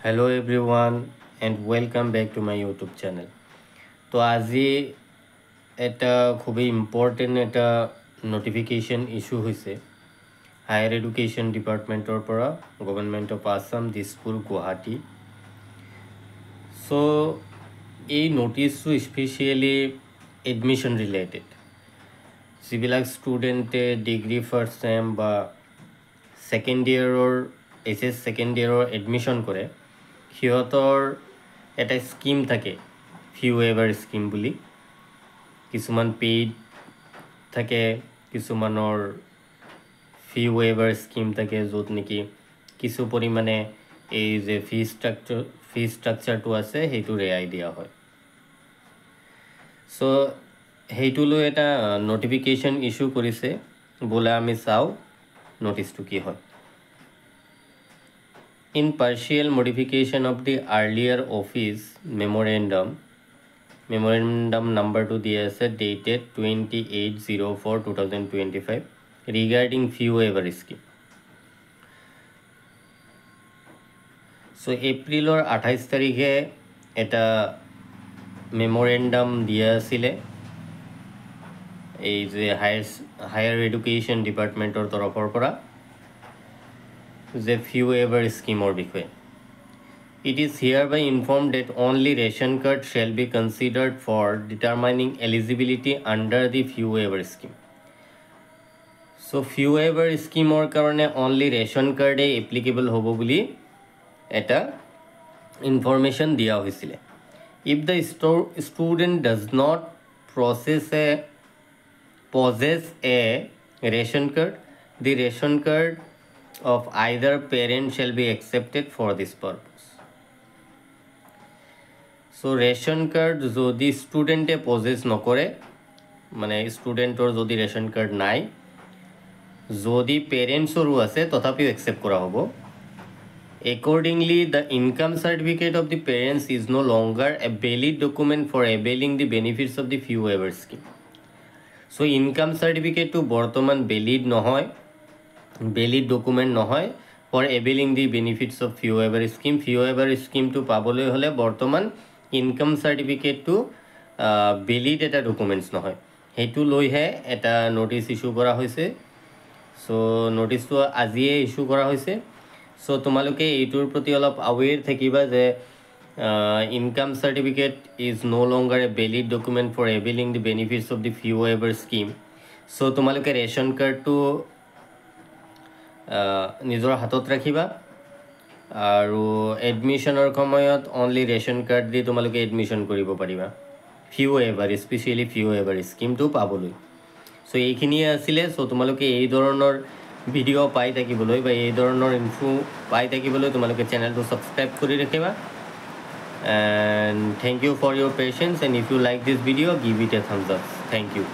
Hello everyone and welcome back to my YouTube channel. তো আজি এটা খুবই ইম্পৰ্টেণ্ট এটা নোটিফিকেশ্যন ইস্যু হৈছে হায়াৰ এডুকেশ্যন ডিপাৰ্টমেণ্টৰ পৰা government of Assam Dispur Guwahati. So এই নোটিছটো স্পেচিয়েলি এডমিশ্যন ৰিলেটেড যিবিলাক ষ্টুডেণ্টে ডিগ্ৰী ফাৰ্ষ্ট ছেম বা ছেকেণ্ড ইয়েৰৰ HS ছেকেণ্ড ইয়েৰৰ এডমিশ্যন কৰে সিহঁতৰ এটা স্কিম থাকে ফি ৱেইভাৰ স্কিম বুলি। কিছুমান পেইড থাকে, কিছুমানৰ ফি ৱেইভাৰ স্কিম থাকে য'ত নেকি কিছু পৰিমাণে এই যে ফি ষ্ট্ৰাকচাৰটো আছে সেইটো ৰেহাই দিয়া হয়। চ' সেইটো লৈ এটা নটিফিকেশ্যন ইছ্যু কৰিছে, বোলে আমি চাওঁ নটিছটো কি হয়। In partial modification of the earlier office memorandum number 2 दिया है dated 28/04/2025 regarding fee waiver scheme. So April और 28 तारीखे এটা মেমোরেন্ডাম দিয়া আছিলে এই যে হায়ার এডুকেশন ডিপাৰ্টমেন্টৰ তৰফৰ পৰা the fee waiver scheme or বিষয়ে। It is hereby informed that only ration card shall be considered for determining eligibility under the fee waiver scheme. So fee waiver scheme or karone only ration card applicable hobo boli eta information diya hoisile. If the student does not possess a ration card, the ration card of either parent shall be accepted for this purpose. So ration card jodi student possess nokore mane student or jodi ration card nai jodi parents oru ase tothapi accept kora hobo. Accordingly, the income certificate of the parents is no longer a valid document for availing the benefits of the fee waiver scheme. So income certificate to bortoman valid nohoy, valid document নহয় for availing the benefits of fee waiver scheme. Fee waiver scheme to পাবলৈ হলে বৰ্তমান income সাৰ্টিফিকেটটো valid এটা documents নহয়, হেতু লৈহে এটা notice issue কৰা হৈছে। সো নোটিসটো আজিয়ে ইস্যু কৰা হৈছে। সো তোমালোকে এইটোৰ প্ৰতি অলপ আৱেৰ থাকিবা যে income certificate is no longer a valid document for availing the benefits of the fee waiver scheme. So তোমালোকে ৰেশন কাৰ্ডটো নিজৰ হাতত ৰাখিবা আৰু এডমিশনৰ সময়ত অনলি ৰেশন কাৰ্ড দি তোমালোকে এডমিশন কৰিব পাৰিবা fee waiver, specially fee waiver স্কিমটো পাবলৈ। সো এইখিনিয়ে আছিলে। সো তোমালোকে এই ধৰণৰ ভিডিঅ' পাই থাকিবলৈ বা এই ধৰণৰ ইনফো পাই থাকিবলৈ তোমালোকে চেনেলটো সাবস্ক্ৰাইব কৰি ৰাখিবা। And thank you for your patience, and if you like this video' give it a thumbs up. Thank U.